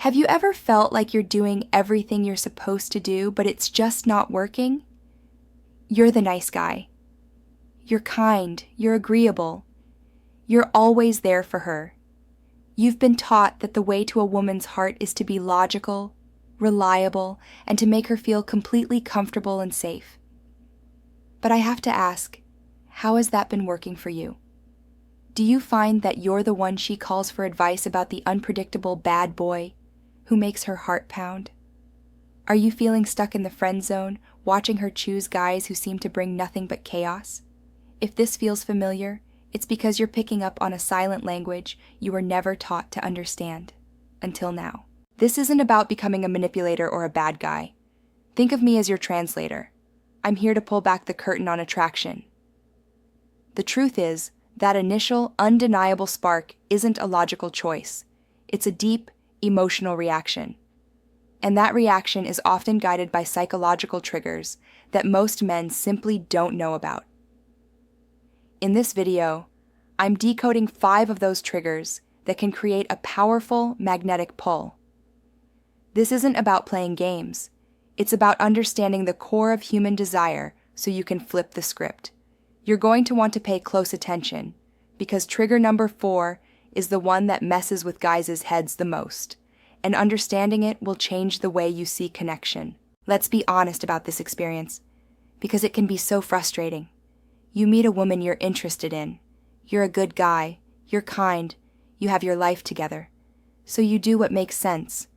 Have you ever felt like you're doing everything you're supposed to do, but it's just not working? You're the nice guy. You're kind. You're agreeable. You're always there for her. You've been taught that the way to a woman's heart is to be logical, reliable, and to make her feel completely comfortable and safe. But I have to ask, how has that been working for you? Do you find that you're the one she calls for advice about the unpredictable bad boy who makes her heart pound? Are you feeling stuck in the friend zone, watching her choose guys who seem to bring nothing but chaos? If this feels familiar, it's because you're picking up on a silent language you were never taught to understand, until now. This isn't about becoming a manipulator or a bad guy. Think of me as your translator. I'm here to pull back the curtain on attraction. The truth is, that initial, undeniable spark isn't a logical choice. It's a deep, emotional reaction. And that reaction is often guided by psychological triggers that most men simply don't know about. In this video, I'm decoding 5 of those triggers that can create a powerful magnetic pull. This isn't about playing games. It's about understanding the core of human desire so you can flip the script. You're going to want to pay close attention, because trigger number 4 is the one that messes with guys' heads the most, and understanding it will change the way you see connection. Let's be honest about this experience, because it can be so frustrating. You meet a woman you're interested in. You're a good guy. You're kind. You have your life together. So you do what makes sense.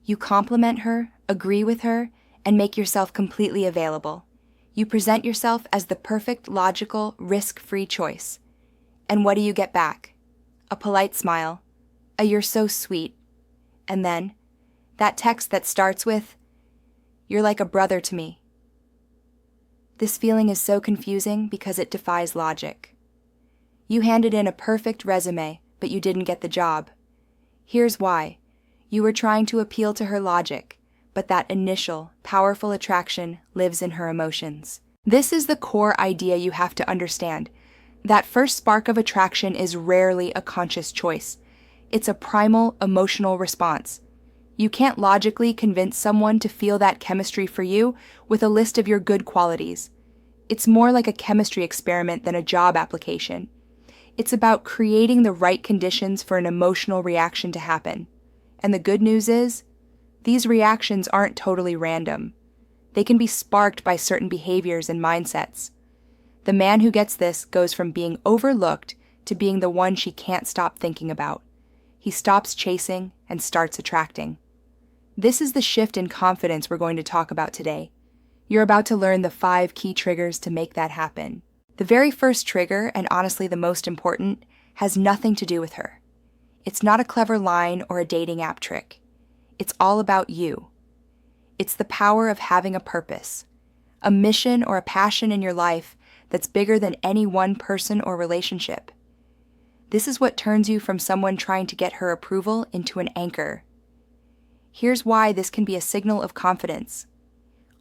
You compliment her, agree with her, and make yourself completely available. You present yourself as the perfect, logical, risk-free choice. And what do you get back? A polite smile. A "you're so sweet." And then, that text that starts with, "You're like a brother to me." This feeling is so confusing because it defies logic. You handed in a perfect resume, but you didn't get the job. Here's why. You were trying to appeal to her logic, but that initial, powerful attraction lives in her emotions. This is the core idea you have to understand. That first spark of attraction is rarely a conscious choice. It's a primal, emotional response. You can't logically convince someone to feel that chemistry for you with a list of your good qualities. It's more like a chemistry experiment than a job application. It's about creating the right conditions for an emotional reaction to happen. And the good news is, these reactions aren't totally random. They can be sparked by certain behaviors and mindsets. The man who gets this goes from being overlooked to being the one she can't stop thinking about. He stops chasing and starts attracting. This is the shift in confidence we're going to talk about today. You're about to learn the 5 key triggers to make that happen. The very first trigger, and honestly the most important, has nothing to do with her. It's not a clever line or a dating app trick. It's all about you. It's the power of having a purpose, a mission or a passion in your life that's bigger than any one person or relationship. This is what turns you from someone trying to get her approval into an anchor. Here's why this can be a signal of confidence.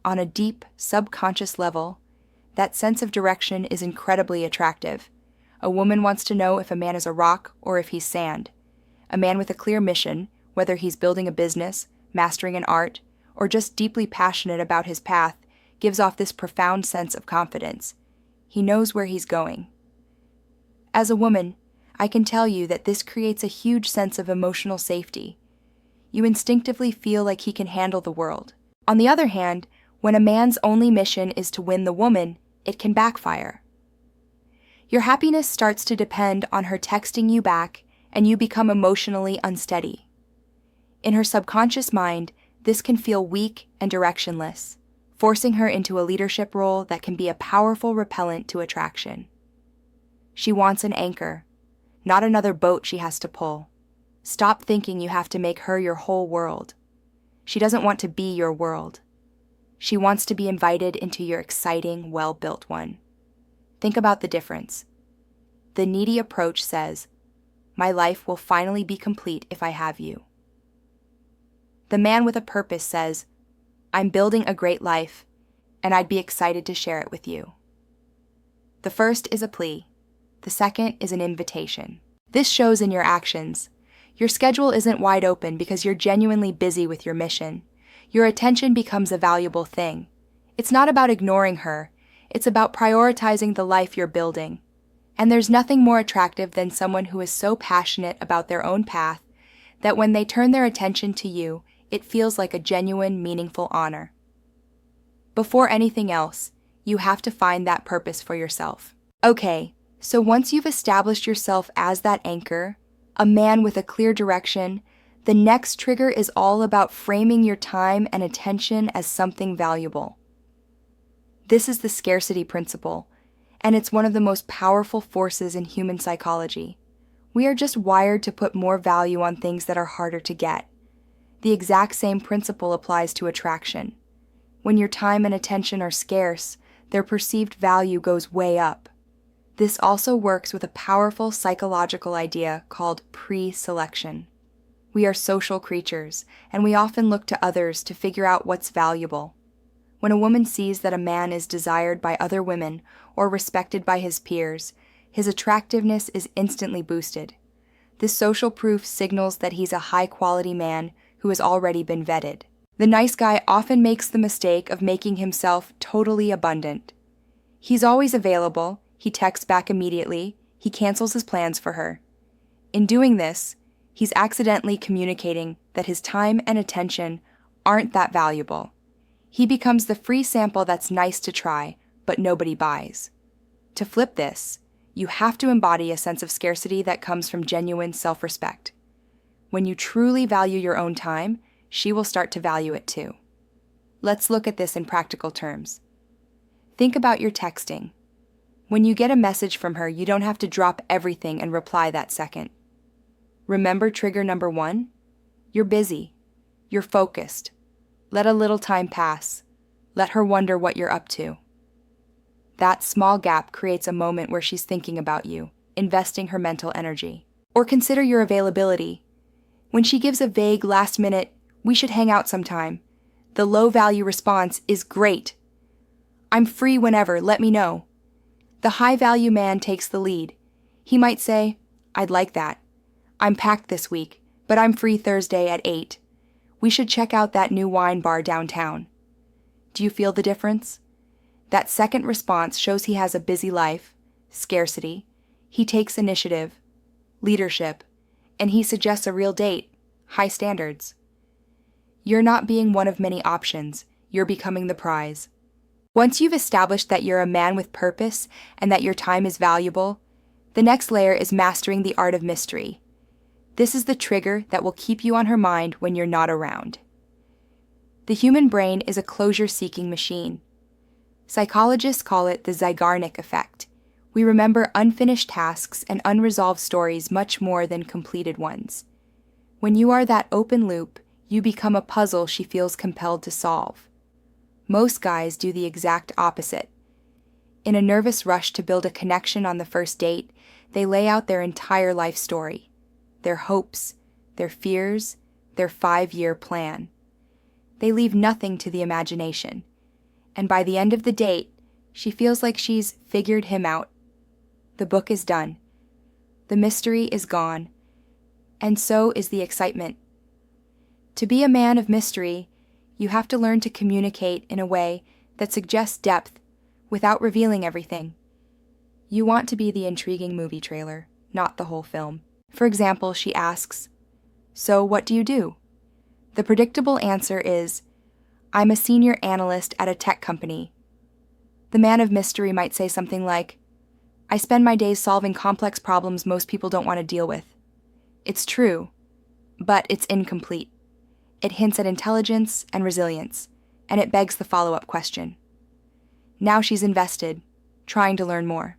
On a deep, subconscious level, that sense of direction is incredibly attractive. A woman wants to know if a man is a rock or if he's sand. A man with a clear mission, whether he's building a business, mastering an art, or just deeply passionate about his path, gives off this profound sense of confidence. He knows where he's going. As a woman, I can tell you that this creates a huge sense of emotional safety. You instinctively feel like he can handle the world. On the other hand, when a man's only mission is to win the woman, it can backfire. Your happiness starts to depend on her texting you back, and you become emotionally unsteady. In her subconscious mind, this can feel weak and directionless, forcing her into a leadership role that can be a powerful repellent to attraction. She wants an anchor, not another boat she has to pull. Stop thinking you have to make her your whole world. She doesn't want to be your world. She wants to be invited into your exciting, well-built one. Think about the difference. The needy approach says, "My life will finally be complete if I have you." The man with a purpose says, "I'm building a great life, and I'd be excited to share it with you." The first is a plea. The second is an invitation. This shows in your actions. Your schedule isn't wide open because you're genuinely busy with your mission. Your attention becomes a valuable thing. It's not about ignoring her, it's about prioritizing the life you're building. And there's nothing more attractive than someone who is so passionate about their own path that when they turn their attention to you, it feels like a genuine, meaningful honor. Before anything else, you have to find that purpose for yourself. Okay, so once you've established yourself as that anchor, a man with a clear direction, the next trigger is all about framing your time and attention as something valuable. This is the scarcity principle, and it's one of the most powerful forces in human psychology. We are just wired to put more value on things that are harder to get. The exact same principle applies to attraction. When your time and attention are scarce, their perceived value goes way up. This also works with a powerful psychological idea called pre-selection. We are social creatures, and we often look to others to figure out what's valuable. When a woman sees that a man is desired by other women or respected by his peers, his attractiveness is instantly boosted. This social proof signals that he's a high-quality man who has already been vetted. The nice guy often makes the mistake of making himself totally abundant. He's always available, he texts back immediately, he cancels his plans for her. In doing this, he's accidentally communicating that his time and attention aren't that valuable. He becomes the free sample that's nice to try, but nobody buys. To flip this, you have to embody a sense of scarcity that comes from genuine self-respect. When you truly value your own time, she will start to value it too. Let's look at this in practical terms. Think about your texting. When you get a message from her, you don't have to drop everything and reply that second. Remember trigger number 1? You're busy. You're focused. Let a little time pass. Let her wonder what you're up to. That small gap creates a moment where she's thinking about you, investing her mental energy. Or consider your availability. When she gives a vague last-minute, "We should hang out sometime," the low-value response is "Great. I'm free whenever, let me know." The high-value man takes the lead. He might say, "I'd like that. I'm packed this week, but I'm free Thursday at 8. We should check out that new wine bar downtown." Do you feel the difference? That second response shows he has a busy life, scarcity, he takes initiative, leadership, and he suggests a real date, high standards. You're not being one of many options, you're becoming the prize. Once you've established that you're a man with purpose and that your time is valuable, the next layer is mastering the art of mystery. This is the trigger that will keep you on her mind when you're not around. The human brain is a closure-seeking machine. Psychologists call it the Zeigarnik effect. We remember unfinished tasks and unresolved stories much more than completed ones. When you are that open loop, you become a puzzle she feels compelled to solve. Most guys do the exact opposite. In a nervous rush to build a connection on the first date, they lay out their entire life story, their hopes, their fears, their 5-year plan. They leave nothing to the imagination. And by the end of the date, she feels like she's figured him out. The book is done. The mystery is gone. And so is the excitement. To be a man of mystery, you have to learn to communicate in a way that suggests depth without revealing everything. You want to be the intriguing movie trailer, not the whole film. For example, she asks, "So what do you do?" The predictable answer is, "I'm a senior analyst at a tech company." The man of mystery might say something like, "I spend my days solving complex problems most people don't want to deal with." It's true, but it's incomplete. It hints at intelligence and resilience, and it begs the follow-up question. Now she's invested, trying to learn more.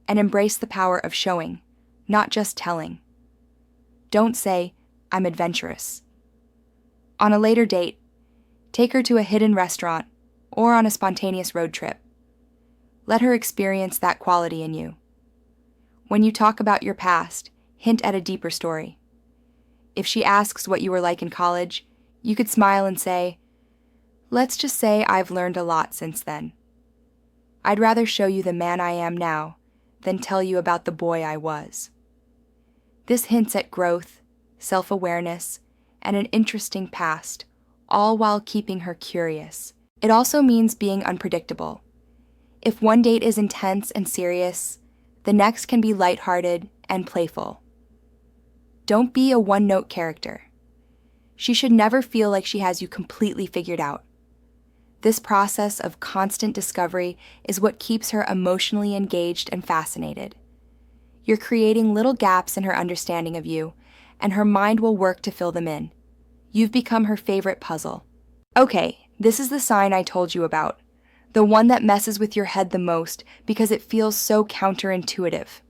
And embrace the power of showing, not just telling. Don't say, "I'm adventurous." On a later date, take her to a hidden restaurant or on a spontaneous road trip. Let her experience that quality in you. When you talk about your past, hint at a deeper story. If she asks what you were like in college, you could smile and say, "Let's just say I've learned a lot since then. I'd rather show you the man I am now than tell you about the boy I was." This hints at growth, self-awareness, and an interesting past, all while keeping her curious. It also means being unpredictable. If one date is intense and serious, the next can be lighthearted and playful. Don't be a one-note character. She should never feel like she has you completely figured out. This process of constant discovery is what keeps her emotionally engaged and fascinated. You're creating little gaps in her understanding of you, and her mind will work to fill them in. You've become her favorite puzzle. Okay, this is the sign I told you about, the one that messes with your head the most because it feels so counterintuitive.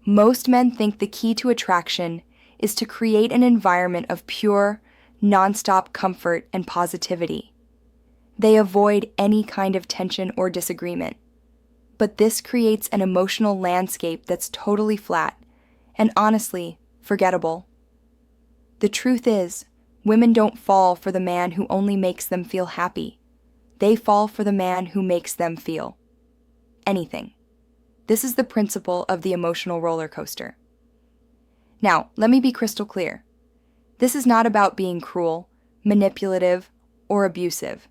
Most men think the key to attraction is to create an environment of pure, nonstop comfort and positivity. They avoid any kind of tension or disagreement. But this creates an emotional landscape that's totally flat and honestly forgettable. The truth is, women don't fall for the man who only makes them feel happy. They fall for the man who makes them feel anything. This is the principle of the emotional roller coaster. Now, let me be crystal clear. This is not about being cruel, manipulative, or abusive.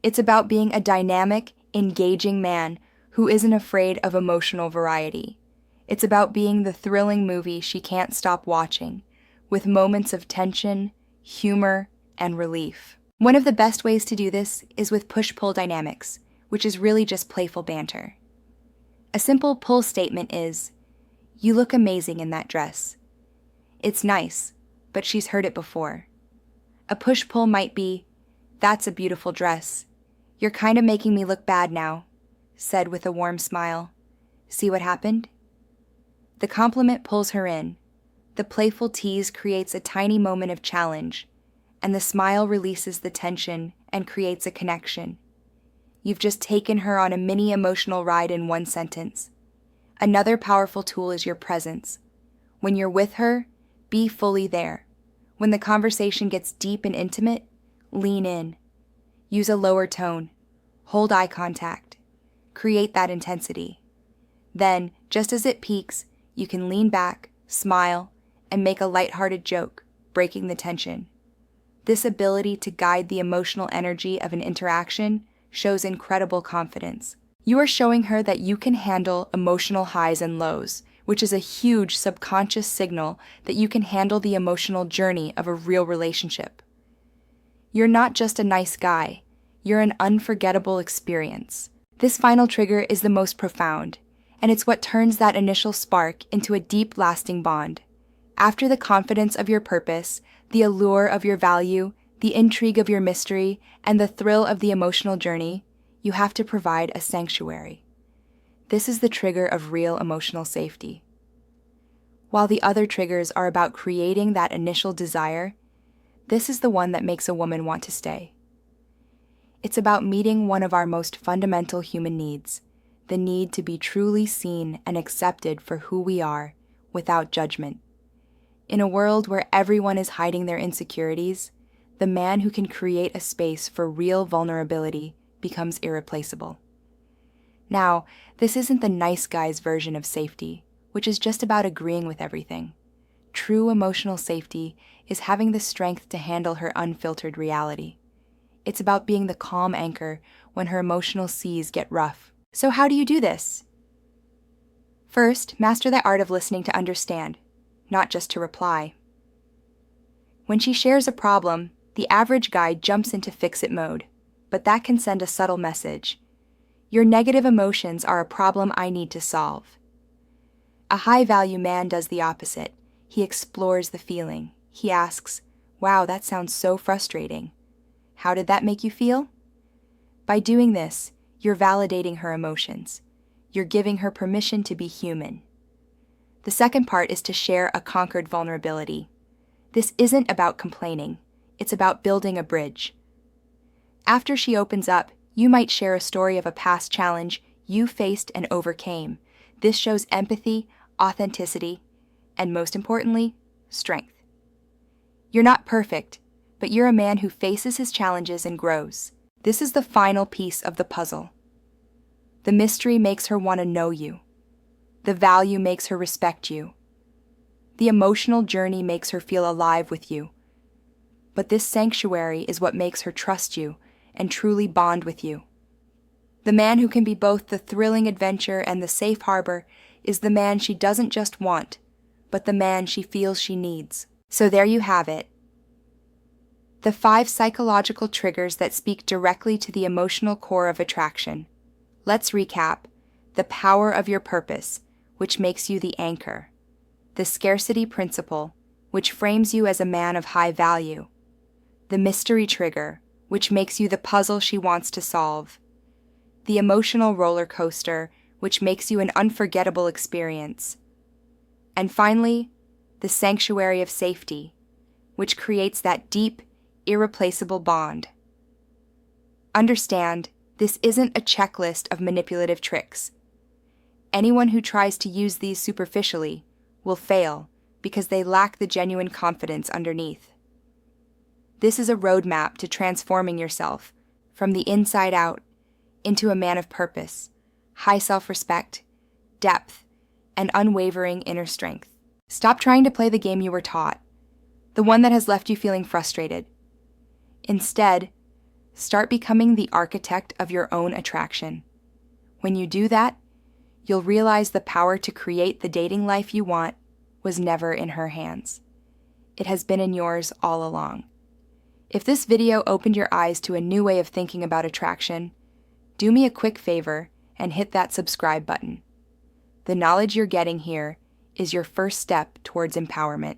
It's about being a dynamic, engaging man who isn't afraid of emotional variety. It's about being the thrilling movie she can't stop watching, with moments of tension, humor, and relief. One of the best ways to do this is with push-pull dynamics, which is really just playful banter. A simple pull statement is, "You look amazing in that dress." It's nice, but she's heard it before. A push-pull might be, "That's a beautiful dress. You're kind of making me look bad now," said with a warm smile. See what happened? The compliment pulls her in. The playful tease creates a tiny moment of challenge, and the smile releases the tension and creates a connection. You've just taken her on a mini emotional ride in one sentence. Another powerful tool is your presence. When you're with her, be fully there. When the conversation gets deep and intimate, lean in. Use a lower tone. Hold eye contact. Create that intensity. Then, just as it peaks, you can lean back, smile, and make a lighthearted joke, breaking the tension. This ability to guide the emotional energy of an interaction shows incredible confidence. You are showing her that you can handle emotional highs and lows, which is a huge subconscious signal that you can handle the emotional journey of a real relationship. You're not just a nice guy, you're an unforgettable experience. This final trigger is the most profound, and it's what turns that initial spark into a deep, lasting bond. After the confidence of your purpose, the allure of your value, the intrigue of your mystery, and the thrill of the emotional journey, you have to provide a sanctuary. This is the trigger of real emotional safety. While the other triggers are about creating that initial desire, this is the one that makes a woman want to stay. It's about meeting one of our most fundamental human needs, the need to be truly seen and accepted for who we are, without judgment. In a world where everyone is hiding their insecurities, the man who can create a space for real vulnerability becomes irreplaceable. Now, this isn't the nice guy's version of safety, which is just about agreeing with everything. True emotional safety is having the strength to handle her unfiltered reality. It's about being the calm anchor when her emotional seas get rough. So how do you do this? First, master the art of listening to understand, not just to reply. When she shares a problem, the average guy jumps into fix-it mode, but that can send a subtle message. Your negative emotions are a problem I need to solve. A high-value man does the opposite. He explores the feeling. He asks, "Wow, that sounds so frustrating. How did that make you feel?" By doing this, you're validating her emotions. You're giving her permission to be human. The second part is to share a conquered vulnerability. This isn't about complaining. It's about building a bridge. After she opens up, you might share a story of a past challenge you faced and overcame. This shows empathy, authenticity, and most importantly, strength. You're not perfect, but you're a man who faces his challenges and grows. This is the final piece of the puzzle. The mystery makes her want to know you. The value makes her respect you. The emotional journey makes her feel alive with you. But this sanctuary is what makes her trust you and truly bond with you. The man who can be both the thrilling adventure and the safe harbor is the man she doesn't just want, but the man she feels she needs. So there you have it. The 5 psychological triggers that speak directly to the emotional core of attraction. Let's recap. The power of your purpose, which makes you the anchor. The scarcity principle, which frames you as a man of high value. The mystery trigger, which makes you the puzzle she wants to solve. The emotional roller coaster, which makes you an unforgettable experience. And finally, the sanctuary of safety, which creates that deep, irreplaceable bond. Understand, this isn't a checklist of manipulative tricks. Anyone who tries to use these superficially will fail because they lack the genuine confidence underneath. This is a roadmap to transforming yourself from the inside out into a man of purpose, high self-respect, depth, and unwavering inner strength. Stop trying to play the game you were taught, the one that has left you feeling frustrated. Instead, start becoming the architect of your own attraction. When you do that, you'll realize the power to create the dating life you want was never in her hands. It has been in yours all along. If this video opened your eyes to a new way of thinking about attraction, do me a quick favor and hit that subscribe button. The knowledge you're getting here is your first step towards empowerment.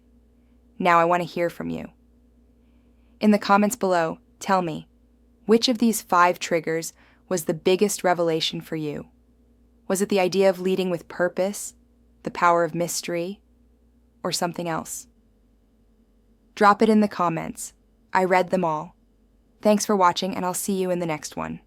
Now I want to hear from you. In the comments below, tell me, which of these 5 triggers was the biggest revelation for you? Was it the idea of leading with purpose, the power of mystery, or something else? Drop it in the comments. I read them all. Thanks for watching, and I'll see you in the next one.